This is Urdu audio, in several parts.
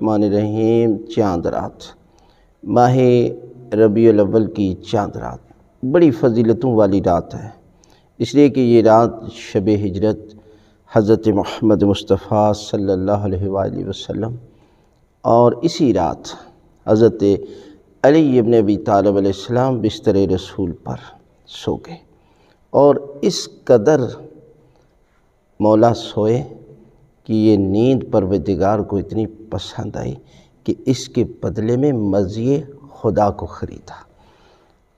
الرحمن الرحیم چاند رات، ماہ ربیع الاول کی چاند رات بڑی فضیلتوں والی رات ہے، اس لیے کہ یہ رات شب ہجرت حضرت محمد مصطفیٰ صلی اللہ علیہ وآلہ وسلم اور اسی رات حضرت علی ابن ابی طالب علیہ السلام بستر رسول پر سو گئے، اور اس قدر مولا سوئے کہ یہ نیند پروردگار کو اتنی پسند آئی کہ اس کے بدلے میں مزید خدا کو خریدا۔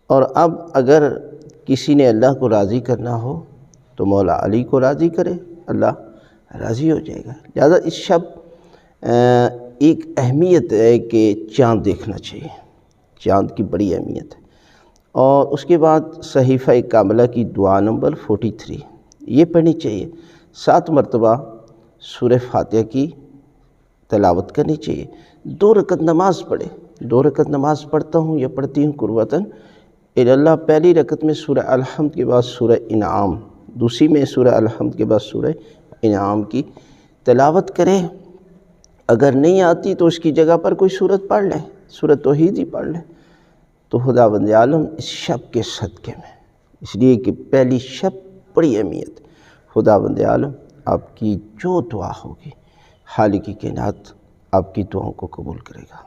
اور اب اگر کسی نے اللہ کو راضی کرنا ہو تو مولا علی کو راضی کرے، اللہ راضی ہو جائے گا۔ لہذا اس شب ایک اہمیت ہے کہ چاند دیکھنا چاہیے، چاند کی بڑی اہمیت ہے۔ اور اس کے بعد صحیفہ کاملہ کی دعا نمبر 43 یہ پڑھنی چاہیے، 7 مرتبہ سورہ فاتحہ کی تلاوت کرنی چاہیے، 2 رکعت نماز پڑھے، 2 رکعت نماز پڑھتا ہوں یا پڑھتی ہوں قربتاً اللہ۔ پہلی رکعت میں سورہ الحمد کے بعد سورہ انعام، دوسری میں سورہ الحمد کے بعد سورہ انعام کی تلاوت کرے۔ اگر نہیں آتی تو اس کی جگہ پر کوئی سورت پڑھ لیں، سورہ توحید ہی پڑھ لیں، تو خداوند عالم اس شب کے صدقے میں، اس لیے کہ پہلی شب بڑی اہمیت، خداوند عالم آپ کی جو دعا ہوگی خالق کائنات آپ کی دعاؤں کو قبول کرے گا۔